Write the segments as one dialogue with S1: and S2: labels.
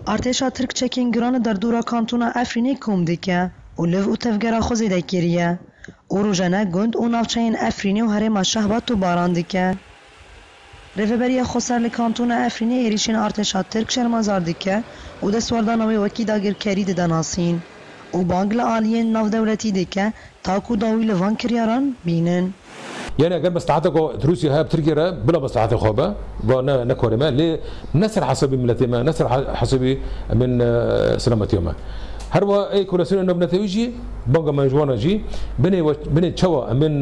S1: ارتشا ترک چکین گران در دورا کانتونا افرینی کوم دیکه و لف و تفگرا خوزی دکیریه و روژانه گند و نافچین افرینی و هرما شهبات و باران دیکه رفبری خسر لکانتونا افرینی ایریشین ارتشا ترک شرمازار دیکه و دستوردانوی وکی داگر کرید داناسین و بانگل آلیین ناو دولتی دیکه تاکو داوی لوان کریاران بینن.
S2: يعني اگر مصلحتك روسيا هاي بتركيا بلا مصلحة خوبة وانا نكورما ليه نسر حسب ملتي ما نسر حسب من سلامتي ما هروا اي كولاسيون انه بنتيجي بونغا منجوانا جي بني تشوا من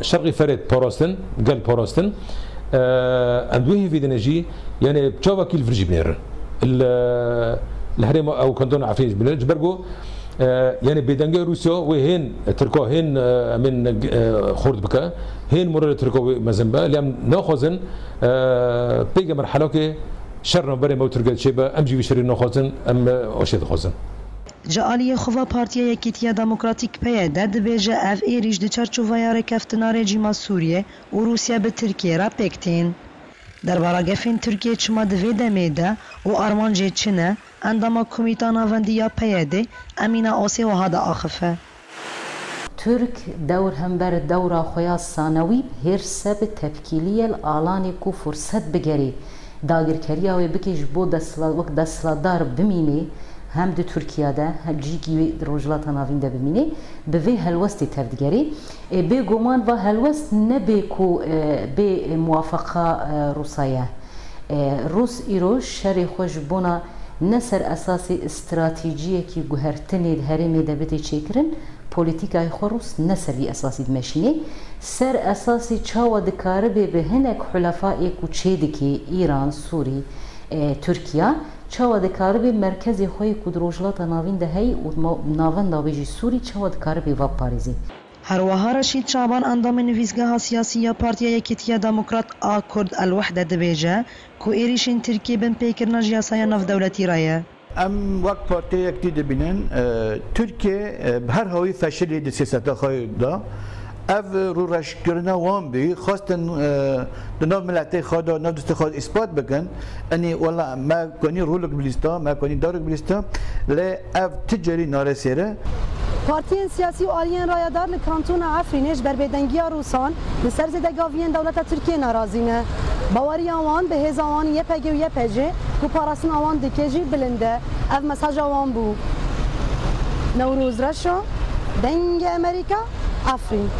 S2: شرقي فريد بوروستن قال بوروستن اندويه في دنجي يعني تشوا كيل فرجي بنير الهرم او كنتون عفيز بنرج برجو يعني بدنجة روسيا وهين تركوا هين من خورد بكا هين مرة تركوا مزنبا لأن ناخذن بيجي مرحلة كي شر نبرة ما تركوا شيبا أم جيبي شر ناخذن أم أشياء خذن.
S1: جالية خوا بارتيا يكتيا ديمقراطيك بيدا دبيجا اف ايريش دي چارچوفايا ركفتنا رژيما سوريا و روسيا بتركيا را بكتين. در براغفين تركيا چما دوی دميدا و ارمانجي چنه عندما كوميتانا فنديا بيده امينه آسي و هذا آخفه.
S3: ترك دور همبر دورا خويا الثانوي هرسه بتبكيلية الآلاني كو فرصت بگري داگر كريا و بكش بو وقت دستلادار بميني هم دو تركيا ده جيكي روجلاتا نافين ده بميني بوي هلوستي تردگري بي گومان و هلوست نبي كو بي موافقة روسيا روس ايروش شري خوش بونا نسر اساسي استراتيجيه كي گوهرتني هرمي ده بده چيكرن پولیتیکای خروس نسری اساسی دمشینی سر اساسی چاوا دکاربه به هنک حلفاء کوچیدکی ایران سوری ترکیه چاوا دکاربه مرکزی خوی کدروجلات ناوین دهی و ناوین داویجی سوری چاوا دکاربه و پاریزی
S1: هر وها رشید شعبان اندام نویزگاه سیاسی پارتیا یکیتیا دموکرات آکورد الوحده دبیجه کو ایریشین ترکیه بن پیکرنا جیاسای ناف دولتی رایه
S4: ام وقت پارتی یکتی دبینن ترکیه به هر هایی فشلی دی سیاست خواهی دا اف رو رشکرنا وان بی خواستن دناو ملتی خواهد و ناو دست خواهد اثبات بکن انی والا ما کنی رولک بلیستا ما کنی دارک بلیستا لی اف تجاری نارسیره
S5: پارتیین سیاسی و آلیین رایدار لکانتون عفرینش بر بدنگی روسان لسر زدگاوین دولت ترکیه نارازینه باوری آوان به هز آوان یه پگه و یه پجه و پاراسن آوان دکیجی بلنده اف مساج آوان بو نوروز رشا دنگ امریکا عفرین